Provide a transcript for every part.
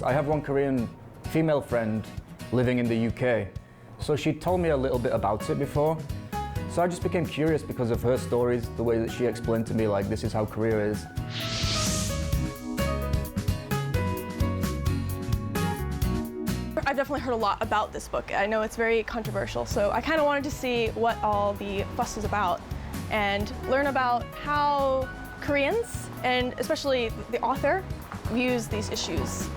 I have one Korean female friend living in the UK. So she told me a little bit about it before. So I just became curious because of her stories, the way that she explained to me, like, this is how Korea is. I've definitely heard a lot about this book. I know it's very controversial, so I kind of wanted to see what all the fuss is about and learn about how Koreans, and especially the author, views these issues.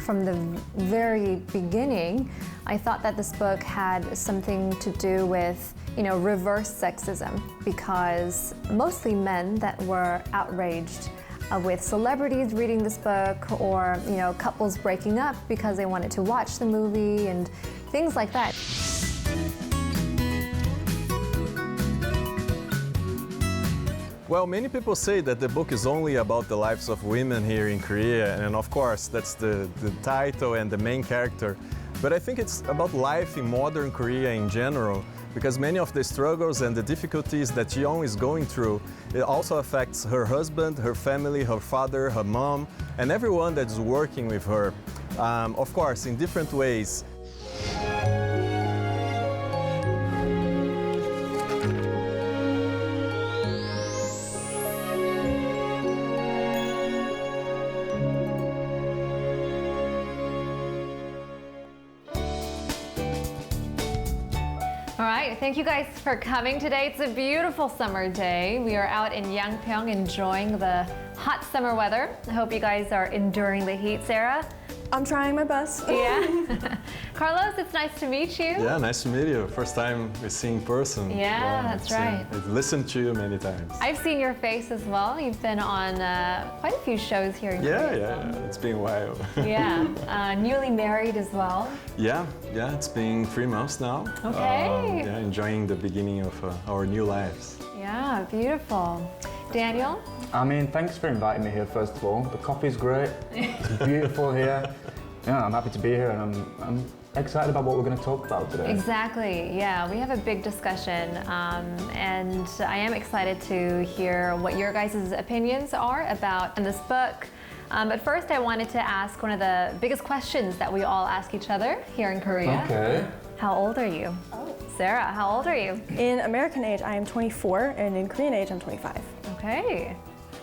From the very beginning, I thought that this book had something to do with, reverse sexism, because mostly men that were outraged with celebrities reading this book, or couples breaking up because they wanted to watch the movie and things like that. Well, many people say that the book is only about the lives of women here in Korea, and of course that's the title and the main character. But I think it's about life in modern Korea in general, because many of the struggles and the difficulties that Jiyoung is going through, it also affects her husband, her family, her father, her mom, and everyone that's working with her, of course, in different ways. All right, thank you guys for coming today. It's a beautiful summer day. We are out in Yangpyeong enjoying the hot summer weather. I hope you guys are enduring the heat. Sarah? I'm trying my best. Yeah. Carlos, it's nice to meet you. Yeah, nice to meet you. First time we see in person. Yeah, that's right. I've listened to you many times. I've seen your face as well. You've been on quite a few shows here in Korea. Yeah, it's been a while. Yeah, newly married as well. Yeah, it's been 3 months now. Okay. Yeah, enjoying the beginning of our new lives. Yeah, beautiful. Daniel? I mean, thanks for inviting me here, first of all. The coffee's great, it's beautiful here. Yeah, I'm happy to be here, and I'm excited about what we're going to talk about today. Exactly, yeah. We have a big discussion, and I am excited to hear what your guys' opinions are about this book. But first, I wanted to ask one of the biggest questions that we all ask each other here in Korea. Okay. How old are you? Oh. Sarah, how old are you? In American age, I am 24, and in Korean age, I'm 25. Okay.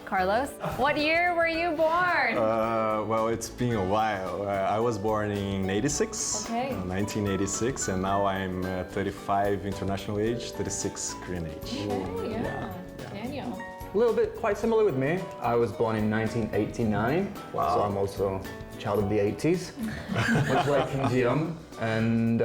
Carlos, what year were you born? Well, it's been a while. I was born in 86, Okay. 1986, and now I'm 35 international age, 36 Korean age. Okay, yeah. Daniel. A little bit quite similar with me. I was born in 1989, Wow. so I'm also a child of the 80s, much like Kim Jiyoung. And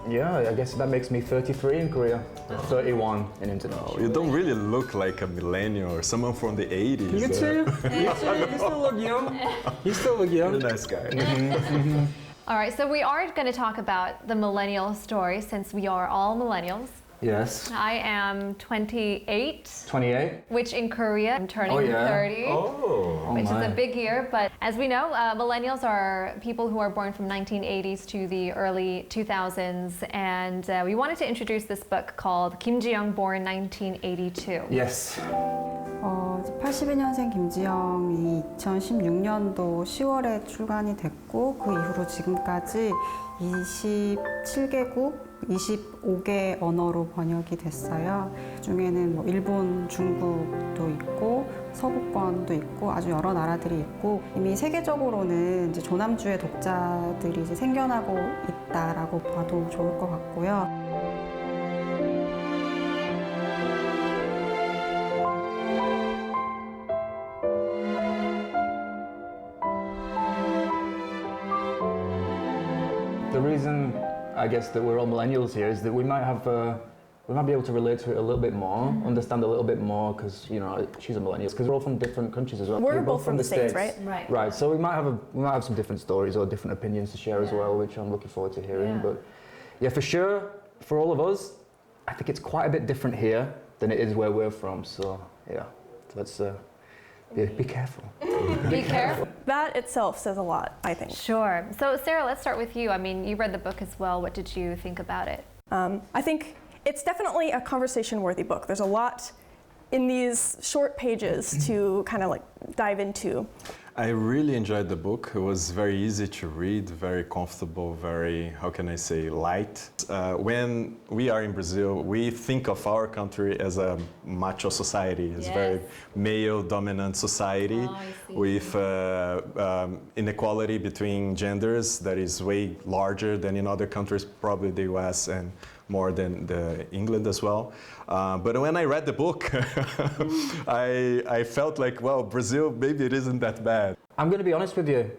yeah, I guess that makes me 33 in Korea, 31 in international. You don't really look like a millennial or someone from the 80s. You too. You still look young. You still look young. You're a nice guy. All right, so we are going to talk about the millennial story since we are all millennials. Yes. I am 28, 28. which in Korea I'm turning 30. Oh, Which is my. a big year, but as we know, millennials are people who are born from 1980s to the early 2000s, and we wanted to introduce this book called Kim Jiyoung, born 1982. Yes. 82년생 김지영이 2016년도 10월에 출간이 됐고 그 이후로 지금까지 27개국 25개 언어로 번역이 됐어요. 그중에는 뭐 일본, 중국도 있고 서구권도 있고 아주 여러 나라들이 있고 이미 세계적으로는 이제 조남주의 독자들이 이제 생겨나고 있다라고 봐도 좋을 것 같고요. The reason I guess that we're all millennials here is that we might be able to relate to it a little bit more, understand a little bit more, because she's a millennial. Because we're all from different countries as well. We're both from the States, right? Right. So we might have some different stories or different opinions to share as well, which I'm looking forward to hearing. Yeah. But yeah, for sure, for all of us, I think it's quite a bit different here than it is where we're from. So yeah, let's be careful. Be careful. That itself says a lot, I think. Sure. So Sarah, let's start with you. I mean, you read the book as well. What did you think about it? I think it's definitely a conversation-worthy book. There's a lot in these short pages to kind of like dive into? I really enjoyed the book. It was very easy to read, very comfortable, very, how can I say, light. When we are in Brazil, we think of our country as a macho society, as a very male-dominant society with inequality between genders that is way larger than in other countries, probably the US and more than England as well. But when I read the book, I felt like, well, Brazil, maybe it isn't that bad. I'm going to be honest with you.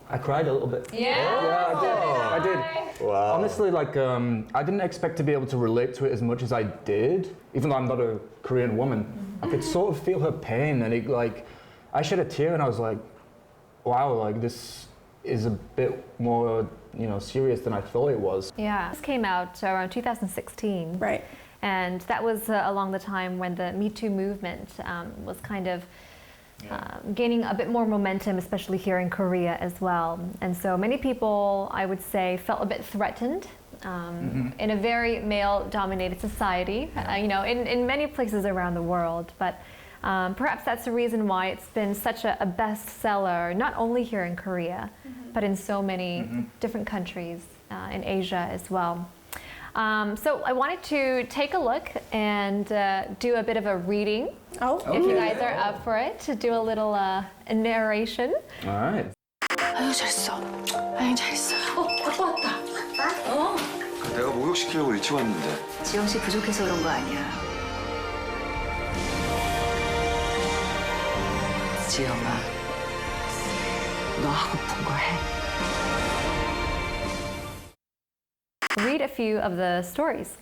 I cried a little bit. Yeah, I did. Wow. Honestly, like, I didn't expect to be able to relate to it as much as I did, even though I'm not a Korean woman. I could sort of feel her pain, and it, like, I shed a tear, and I was like, wow, like, this is a bit more, you know, serious than I thought it was. Yeah, this came out around 2016. Right. And that was along the time when the Me Too movement was kind of gaining a bit more momentum, especially here in Korea as well. And so many people, I would say, felt a bit threatened in a very male-dominated society, you know, in many places around the world. But perhaps that's the reason why it's been such a bestseller, not only here in Korea, but in so many different countries in Asia as well. So I wanted to take a look and do a bit of a reading. Oh, if you guys are up for it, to do a little narration. All right. 아유 잘했어. 아유 잘했어. 아빠 왔다. 아빠? 내가 목욕시키려고 일찍 왔는데. 지영 씨 부족해서 그런 거 아니야. 지영아, 너 하고픈 거 해. Read a few of the stories.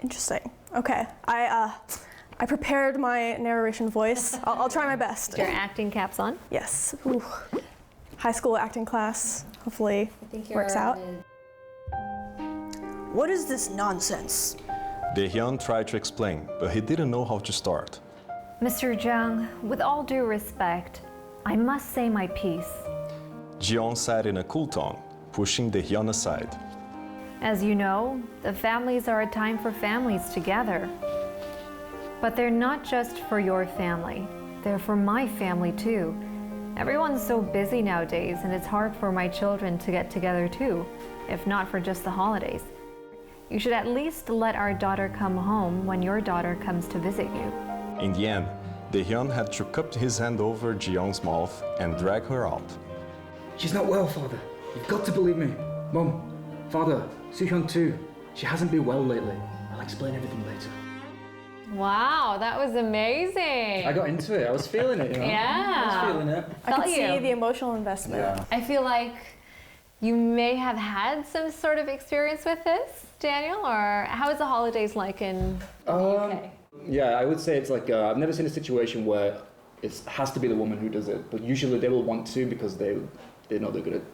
interesting. Okay, I prepared my narration voice. I'll try my best. Your acting caps on. Yes. Ooh. High school acting class. Hopefully works out. What is this nonsense? Dae-hyun tried to explain, but he didn't know how to start. Mr. Jiyoung, with all due respect, I must say my piece. Jiyoung said in a cool tone, pushing Dae-hyun aside. As you know, the families are a time for families together. But they're not just for your family, they're for my family too. Everyone's so busy nowadays, and it's hard for my children to get together too, if not for just the holidays. You should at least let our daughter come home when your daughter comes to visit you. In the end, Dae-hyun had to cup his hand over Ji-young's mouth and drag her out. She's not well, Father. You've got to believe me. Mum, Father, Soo-hyun too. She hasn't been well lately. I'll explain everything later. Wow, that was amazing. I got into it. I was feeling it, you know? Yeah. I was feeling it. I Felt could see you. the emotional investment. Yeah. I feel like you may have had some sort of experience with this, Daniel, or how is the holidays like in the UK? Yeah, I would say it's like, I've never seen a situation where it has to be the woman who does it, but usually they will want to because they know they're going to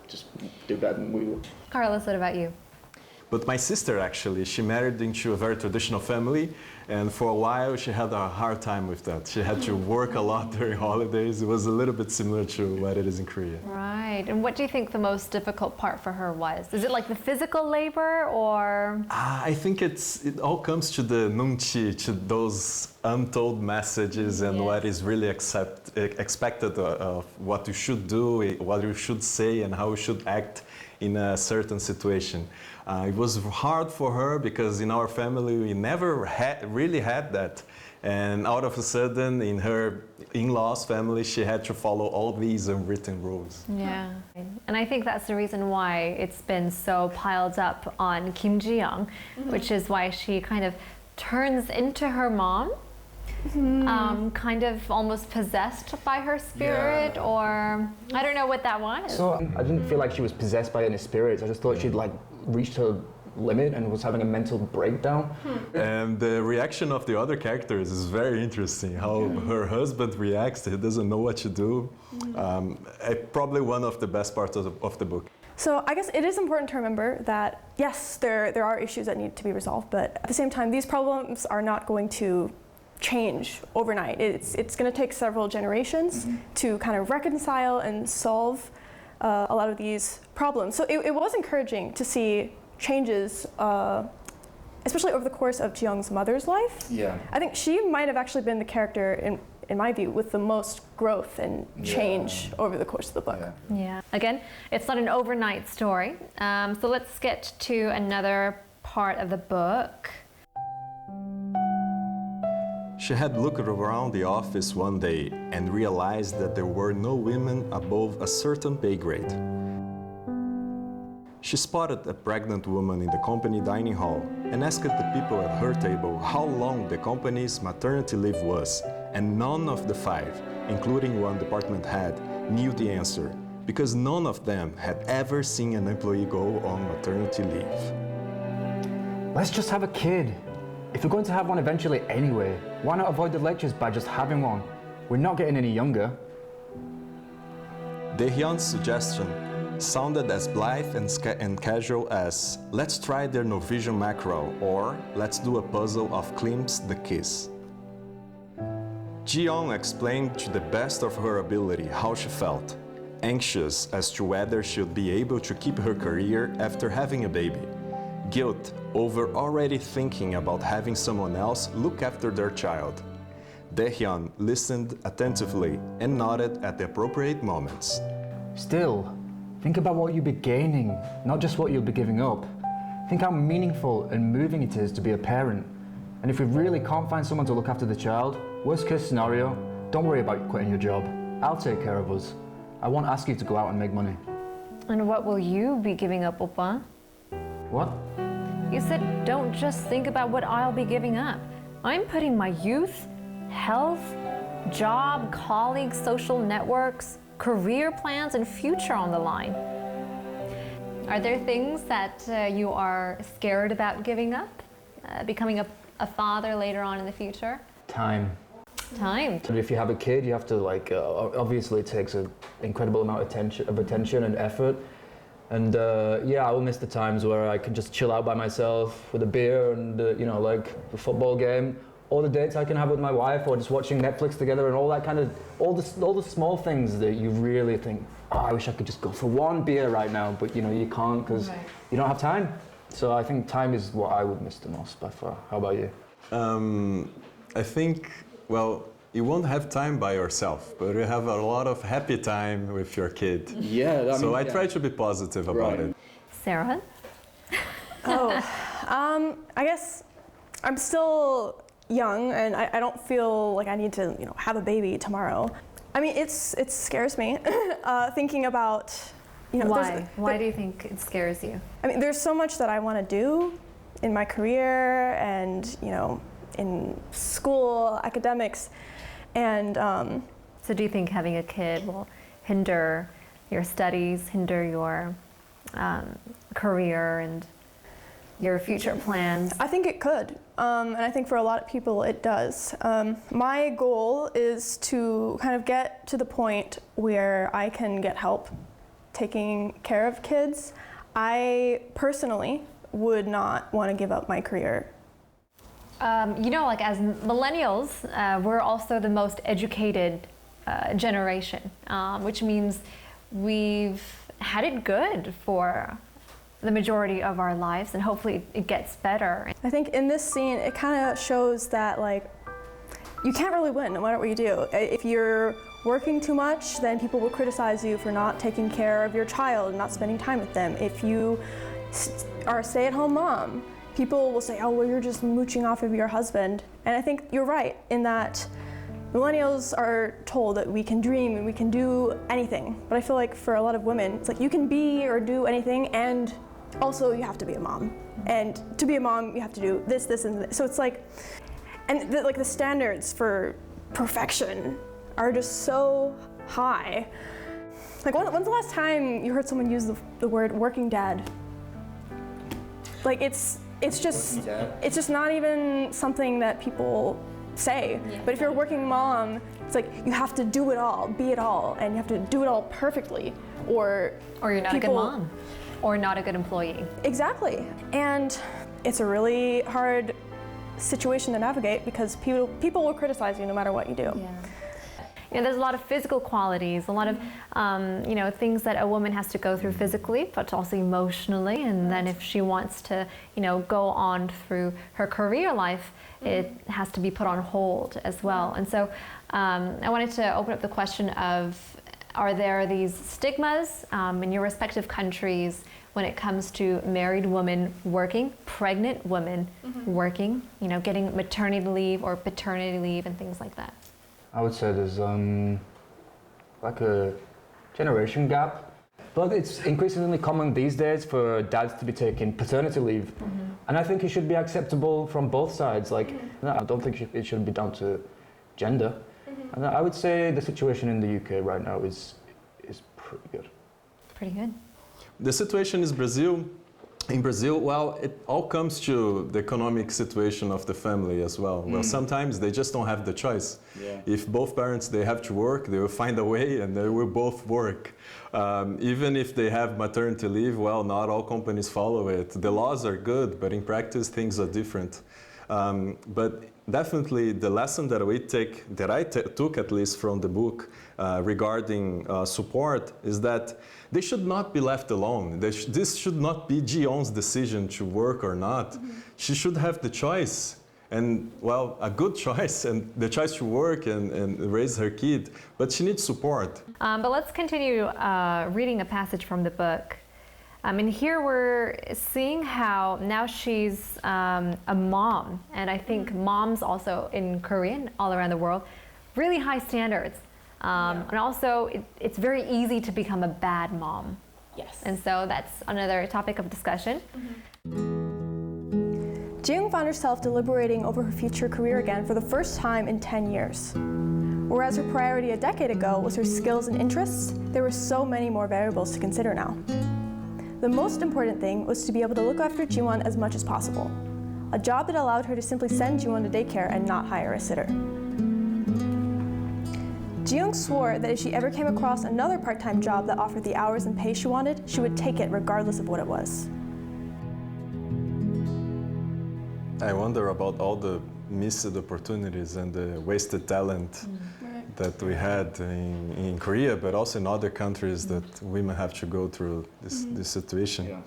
just do better than we will. Carlos, what about you? But my sister actually, she married into a very traditional family, and for a while she had a hard time with that. She had to work a lot during holidays. It was a little bit similar to what it is in Korea. Right, and what do you think the most difficult part for her was? Is it like the physical labor or? I think it all comes to the nunchi, to those untold messages and what is really expected of what you should do, what you should say, and how you should act in a certain situation. It was hard for her because in our family we never really had that. And out of a sudden, in her in-laws' family, she had to follow all these unwritten rules. Yeah, and I think that's the reason why it's been so piled up on Kim Jiyoung, which is why she kind of turns into her mom, kind of almost possessed by her spirit, or I don't know what that was. So I didn't feel like she was possessed by any spirits. I just thought she'd like reached her limit and was having a mental breakdown. And the reaction of the other characters is very interesting. How her husband reacts, he doesn't know what to do. Probably one of the best parts of the book. So I guess it is important to remember that, yes, there are issues that need to be resolved, but at the same time, these problems are not going to change overnight. It's going to take several generations to kind of reconcile and solve a lot of these problems. So it was encouraging to see changes especially over the course of Jiyoung's mother's life. Yeah. I think she might have actually been the character, in my view, with the most growth and change over the course of the book. Yeah. Again, it's not an overnight story. So let's get to another part of the book. She had looked around the office one day and realized that there were no women above a certain pay grade. She spotted a pregnant woman in the company dining hall and asked the people at her table how long the company's maternity leave was, and none of the 5, including one department head, knew the answer, because none of them had ever seen an employee go on maternity leave. Let's just have a kid. If we're going to have one eventually anyway, why not avoid the lectures by just having one? We're not getting any younger. Daehyun's suggestion sounded as blithe and casual as, let's try their Norwegian mackerel, or let's do a puzzle of Klimt's The Kiss. Jiyoung explained to the best of her ability how she felt, anxious as to whether she'd be able to keep her career after having a baby, guilt over already thinking about having someone else look after their child. Daehyun listened attentively and nodded at the appropriate moments. Still, think about what you'll be gaining, not just what you'll be giving up. Think how meaningful and moving it is to be a parent. And if we really can't find someone to look after the child, worst case scenario, don't worry about quitting your job. I'll take care of us. I won't ask you to go out and make money. And what will you be giving up, Oppa? What? You said don't just think about what I'll be giving up. I'm putting my youth, health, job, colleagues, social networks, career plans, and future on the line. Are there things that you are scared about giving up? Becoming a father later on in the future? Time. Time. So if you have a kid, you have to obviously it takes an incredible amount of attention and effort. And yeah, I will miss the times where I can just chill out by myself with a beer and like a football game, or the dates I can have with my wife, or just watching Netflix together, and all that kind of all the small things that you really think, oh, I wish I could just go for one beer right now, but you can't because you don't have time. So I think time is what I would miss the most by far. How about you? I think, well, you won't have time by yourself, but you have a lot of happy time with your kid. Yeah. I try to be positive about it. Sarah? I guess I'm still young, and I don't feel like I need to, have a baby tomorrow. I mean, it scares me thinking about, Why? Why do you think it scares you? I mean, there's so much that I want to do in my career and, in school, academics, and So do you think having a kid will hinder your studies, hinder your career and your future plans? I think it could, and I think for a lot of people it does. My goal is to kind of get to the point where I can get help taking care of kids. I personally would not want to give up my career. As millennials, we're also the most educated generation, which means we've had it good for the majority of our lives, and hopefully it gets better. I think in this scene, it kind of shows that you can't really win no matter what you do. If you're working too much, then people will criticize you for not taking care of your child and not spending time with them. If you are a stay-at-home mom, people will say, oh, well, you're just mooching off of your husband. And I think you're right in that millennials are told that we can dream and we can do anything. But I feel like for a lot of women, it's like you can be or do anything, and also you have to be a mom. And to be a mom, you have to do this, this, and this. So it's like, and the standards for perfection are just so high. When's the last time you heard someone use the word working dad? It's just not even something that people say. Yeah. But if you're a working mom, it's like you have to do it all, be it all, and you have to do it all perfectly, or you're not a good mom, or not a good employee. Exactly. And it's a really hard situation to navigate because people will criticize you no matter what you do. Yeah. there's a lot of physical qualities, a lot of things that a woman has to go through physically, but also emotionally. And then if she wants to, go on through her career life, it has to be put on hold as well. And so I wanted to open up the question of, are there these stigmas in your respective countries when it comes to married women working, pregnant women working, getting maternity leave or paternity leave and things like that? I would say there's like a generation gap, but it's increasingly common these days for dads to be taking paternity leave, and I think it should be acceptable from both sides. Like, I don't think it should be down to gender. And I would say the situation in the UK right now is pretty good. Pretty good. The situation is in Brazil, well, it all comes to the economic situation of the family as well. Well, sometimes they just don't have the choice. Yeah. If both parents, they have to work, they will find a way and they will both work. Even if they have maternity leave, well, not all companies follow it. The laws are good, but in practice, things are different. But definitely the lesson that I took at least from the book regarding support is that they should not be left alone. This should not be Jiyoung's decision to work or not. She should have the choice, and well, a good choice, and the choice to work and raise her kid, but she needs support. But let's continue reading a passage from the book. And here we're seeing how now she's a mom, and I think moms also in Korea, all around the world, really high standards. And also it's very easy to become a bad mom. Yes. And so that's another topic of discussion. Jiyoung found herself deliberating over her future career again for the first time in 10 years. Whereas her priority a decade ago was her skills and interests, there were so many more variables to consider now. The most important thing was to be able to look after Jiwon as much as possible. A job that allowed her to simply send Jiwon to daycare and not hire a sitter. Jiyoung swore that if she ever came across another part-time job that offered the hours and pay she wanted, she would take it regardless of what it was. I wonder about all the missed opportunities and the wasted talent that we had in Korea, but also in other countries that women have to go through this situation. Yeah.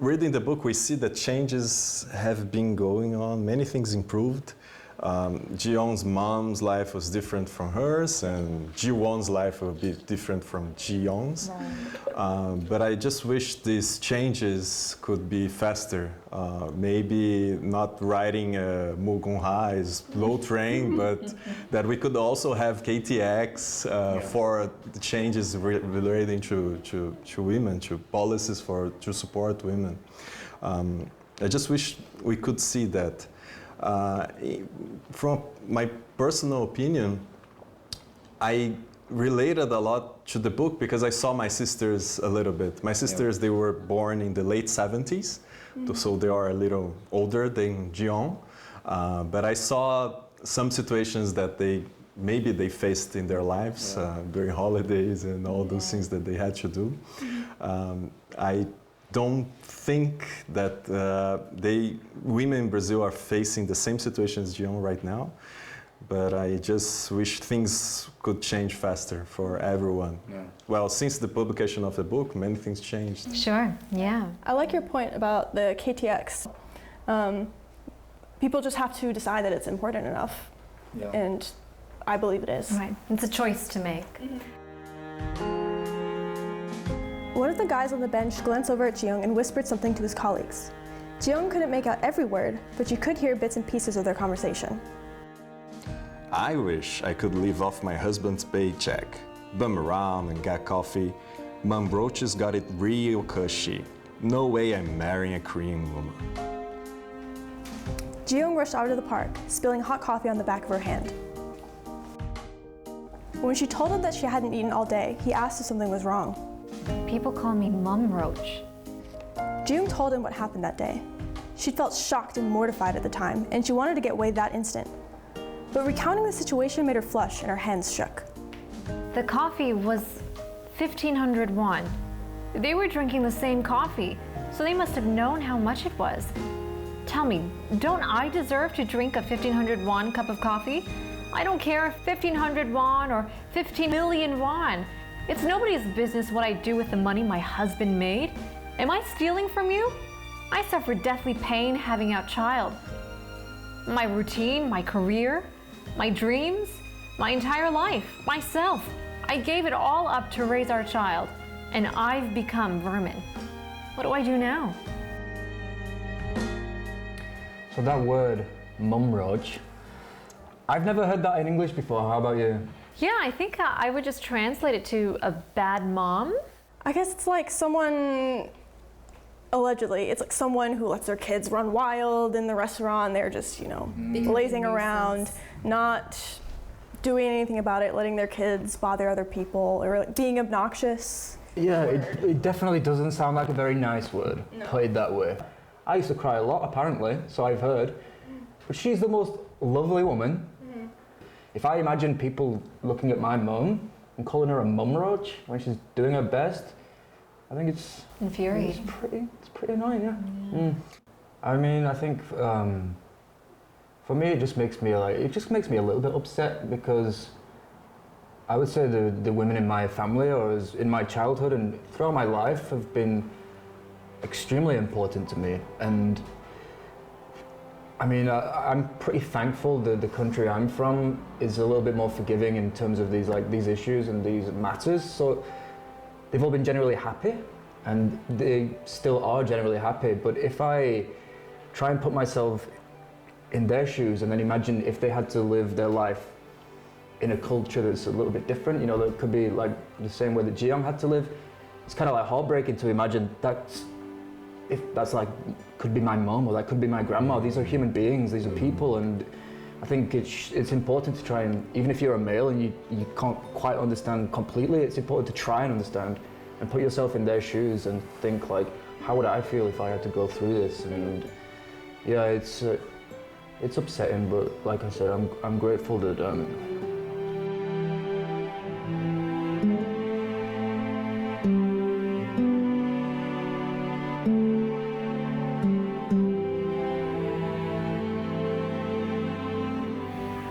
Reading the book, we see that changes have been going on. Many things improved. Jiyoung's mom's life was different from hers, and Jiwon's life will be different from Jiyoung's. Right. But I just wish these changes could be faster. Maybe not riding a Mugunha slow train, but that we could also have KTX for the changes relating to women, to policies to support women. I just wish we could see that. From my personal opinion, I related a lot to the book because I saw my sisters a little bit. My sisters, they were born in the late 70s, so they are a little older than Jiyoung. But I saw some situations that maybe they faced in their lives during holidays and all those things that they had to do. I don't think that women in Brazil are facing the same situation as Jiyoung right now, but I just wish things could change faster for everyone. Yeah. Well, since the publication of the book, many things changed. Sure, yeah. I like your point about the KTX. People just have to decide that it's important enough, and I believe it is. Right, it's a choice to make. One of the guys on the bench glanced over at Jiyoung and whispered something to his colleagues. Jiyoung couldn't make out every word, but you could hear bits and pieces of their conversation. I wish I could live off my husband's paycheck, bum around and get coffee. Mom Roach's got it real cushy. No way I'm marrying a Korean woman. Jiyoung rushed out of the park, spilling hot coffee on the back of her hand. When she told him that she hadn't eaten all day, he asked if something was wrong. People call me Mum Roach. Jiyoung told him what happened that day. She felt shocked and mortified at the time, and she wanted to get away that instant. But recounting the situation made her flush and her hands shook. The coffee was 1,500 won. They were drinking the same coffee, so they must have known how much it was. Tell me, don't I deserve to drink a 1,500 won cup of coffee? I don't care if 1,500 won or 15 million won. It's nobody's business what I do with the money my husband made. Am I stealing from you? I suffer deathly pain having our child. My routine, my career, my dreams, my entire life, myself. I gave it all up to raise our child, and I've become vermin. What do I do now? So that word, mumroj, I've never heard that in English before. How about you? Yeah, I think I would just translate it to a bad mom. I guess it's like someone, allegedly, it's like someone who lets their kids run wild in the restaurant. They're just, lazing around, not doing anything about it, letting their kids bother other people, or like being obnoxious. Yeah, it definitely doesn't sound like a very nice word, played that way. I used to cry a lot, apparently, so I've heard. But she's the most lovely woman. If I imagine people looking at my mum and calling her a mumroj when she's doing her best, I think it's infuriating. It's pretty annoying, yeah. I mean, I think for me, it just makes me a little bit upset, because I would say the women in my family or in my childhood and throughout my life have been extremely important to me. And I mean, I'm pretty thankful that the country I'm from is a little bit more forgiving in terms of these issues and these matters. So they've all been generally happy, and they still are generally happy. But if I try and put myself in their shoes and then imagine if they had to live their life in a culture that's a little bit different, that could be like the same way that Jiyoung had to live, it's kind of like heartbreaking to imagine that's like, could be my mom or that could be my grandma. These are human beings, these are people, and I think it's important to try and, even if you're a male and you can't quite understand completely, it's important to try and understand and put yourself in their shoes and think like, how would I feel if I had to go through this? And yeah, it's upsetting, but like I said, I'm grateful that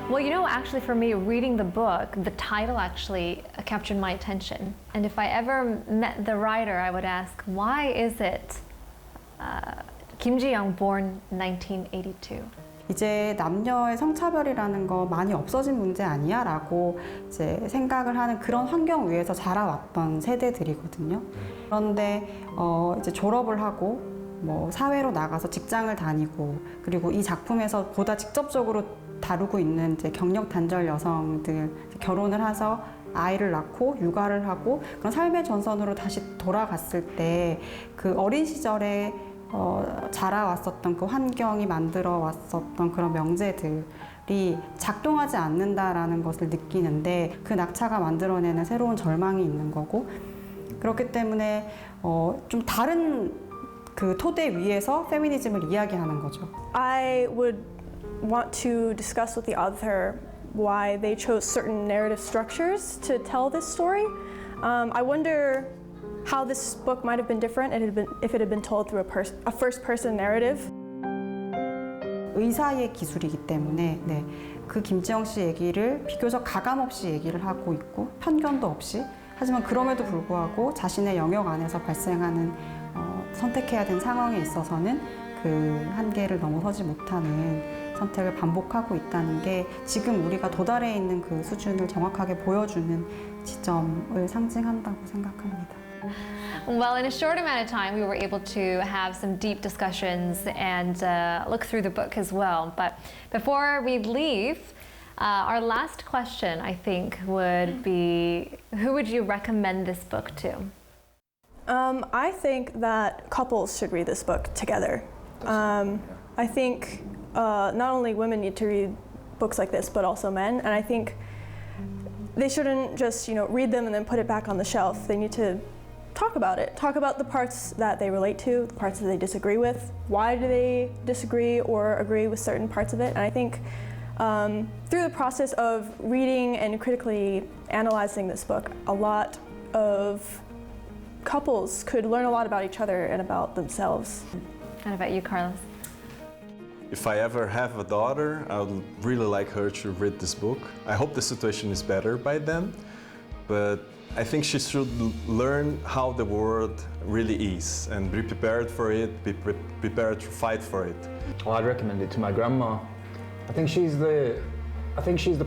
Well, actually for me, reading the book, the title actually captured my attention. And if I ever met the writer, I would ask, why is it Kim Jiyoung, born 1982? 이제 남녀의 성차별이라는 거 많이 없어진 문제 아니야? 라고 이제 생각을 하는 그런 환경 위에서 자라왔던 세대들이거든요. 그런데 이제 졸업을 하고 사회로 나가서 직장을 다니고, 그리고 이 작품에서 보다 직접적으로 다루고 있는 이제 경력 단절 여성들, 결혼을 해서 아이를 낳고 육아를 하고 그런 삶의 전선으로 다시 돌아갔을 때 그 어린 시절에 자라왔었던 그 환경이 만들어 왔었던 그런 명제들이 작동하지 않는다라는 것을 느끼는데, 그 낙차가 만들어내는 새로운 절망이 있는 거고, 그렇기 때문에 좀 다른 그 토대 위에서 페미니즘을 이야기하는 거죠. I would want to discuss with the author why they chose certain narrative structures to tell this story. I wonder how this book might have been different if it had been told through a first-person narrative. 의사의 기술이기 때문에 그 김지영 씨 얘기를 비교적 가감 없이 얘기를 하고 있고, 편견도 없이, 하지만 그럼에도 불구하고 자신의 영역 안에서 발생하는 선택해야 되는 상황에 있어서는 그 한계를 넘어서지 못하는 선택을 반복하고 있다는 게 지금 우리가 도달해 있는 그 수준을 정확하게 보여주는 지점을 상징한다고 생각합니다. Well, in a short amount of time, we were able to have some deep discussions and look through the book as well. But before we leave, our last question, I think, would be, who would you recommend this book to? I think that couples should read this book together. I think not only women need to read books like this, but also men. And I think they shouldn't just read them and then put it back on the shelf. They need to talk about it. Talk about the parts that they relate to, the parts that they disagree with. Why do they disagree or agree with certain parts of it? And I think through the process of reading and critically analyzing this book, a lot of couples could learn a lot about each other and about themselves. And about you, Carlos? If I ever have a daughter, I would really like her to read this book. I hope the situation is better by then, but I think she should learn how the world really is and be prepared for it, be prepared to fight for it. Well, I'd recommend it to my grandma. I think she's the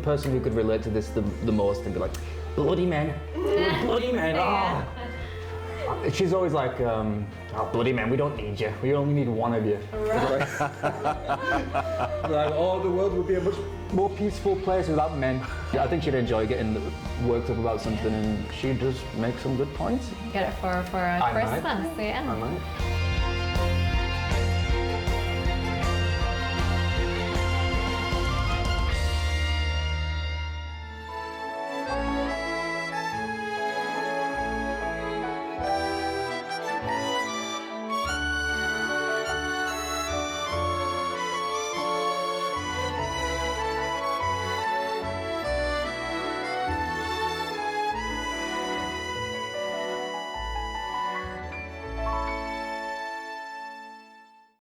person who could relate to this the most and be like, bloody men, bloody men. Oh. She's always like, oh, bloody men, we don't need you. We only need one of you. Right. Like, oh, the world would be a much more peaceful place without men. I think she'd enjoy getting worked up about something, and she does make some good points. Get it for Christmas, yeah. I might.